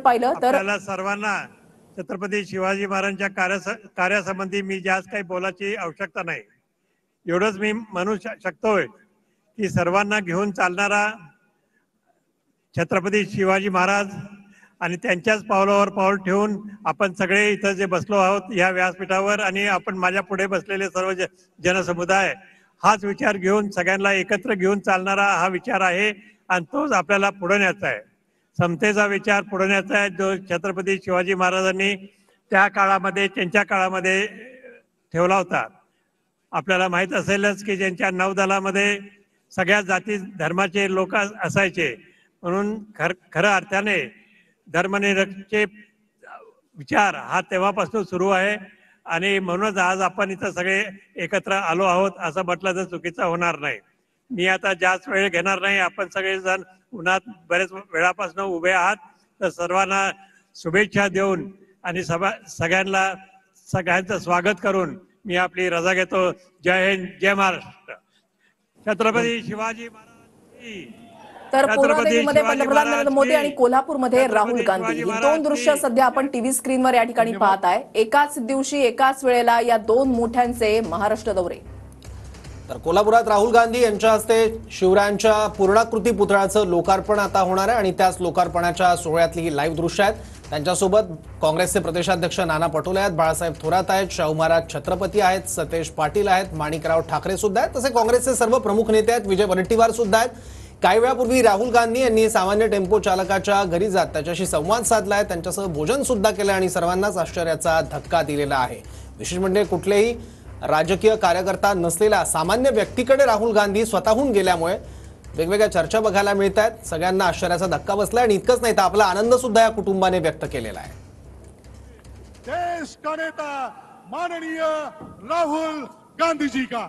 पाहिलं तर आपल्याला सर्वांना छत्रपती शिवाजी महाराजांच्या कार्यासंबंधी मी जास्त काही बोलायची आवश्यकता नाही. एवढंच मी म्हणू शकतोय की सर्वांना घेऊन चालणारा छत्रपती शिवाजी महाराज आणि त्यांच्याच पावलावर पाऊल ठेवून आपण सगळे इथं जे बसलो आहोत या व्यासपीठावर आणि आपण माझ्या पुढे बसलेले सर्व जनसमुदाय हाच विचार घेऊन सगळ्यांना एकत्र घेऊन चालणारा हा विचार आहे आणि तोच आपल्याला पुढे न्यायचा आहे. समतेचा विचार पुढे न्यायचा आहे जो छत्रपती शिवाजी महाराजांनी त्या काळामध्ये त्यांच्या काळामध्ये ठेवला होता. आपल्याला माहित असेलच की ज्यांच्या नौदलामध्ये सगळ्या जाती धर्माचे लोक असायचे म्हणून खऱ्या अर्थाने धर्मनिरपेक्ष विचार हा तेव्हापासून सुरू आहे आणि म्हणूनच आज आपण इथं सगळे एकत्र आलो आहोत असं म्हटलं तर चुकीचं होणार नाही. मी आता जास्त वेळ घेणार नाही. आपण सगळेजण उन्हात बरेच वेळापासून उभे आहात तर सर्वांना शुभेच्छा देऊन आणि सगळ्यांचं स्वागत करून मी आपली रजा घेतो. जय हिंद, जय महाराष्ट्र. छत्रपती शिवाजी महाराज. तर पूर्णादेवीमध्ये पंतप्रधान नरेंद्र मोदी आणि कोल्हापूरमध्ये राहुल गांधी ही दोन दृश्य सध्या आपण टीव्ही स्क्रीनवर या ठिकाणी पाहत आहे. एकाच दिवशी एकाच वेळेला या दोन मोठ्यांचे महाराष्ट्र दौरे. तर कोल्हापुरात राहुल गांधी यांच्या हस्ते शिवरायांच्या पूर्णाकृती पुतळ्याचं लोकार्पण आता होणार आहे आणि त्याच लोकार्पणाच्या सोहळ्यातली ही लाईव्ह दृश्य आहेत. त्यांच्यासोबत काँग्रेसचे प्रदेशाध्यक्ष नाना पटोले आहेत, बाळासाहेब थोरात आहेत, शाहू महाराज छत्रपती आहेत, सतेज पाटील आहेत, माणिकराव ठाकरे सुद्धा आहेत. तसे काँग्रेसचे सर्व प्रमुख नेते आहेत, विजय वडेट्टीवार सुद्धा आहेत. काही वेळापूर्वी राहुल गांधी यांनी सामान्य टेम्पो चालकाच्या घरी जात त्याच्याशी संवाद साधलाय, त्यांच्यासह भोजन सुद्धा केलं आणि सर्वांनाच आश्चर्याचा धक्का दिलेला आहे. विशेष म्हणजे कुठलेही राजकीय कार्यकर्ता नसलेला सामान्य व्यक्तीकडे राहुल गांधी स्वतःहून गेल्यामुळे वेगवेगळ्या चर्चा बघायला मिळत आहेत. सगळ्यांना आश्चर्याचा धक्का बसलाय आणि इतकंच नाही तर आपला आनंद सुद्धा या कुटुंबाने व्यक्त केलेला आहे. देश का नेता माननीय राहुल गांधी जी का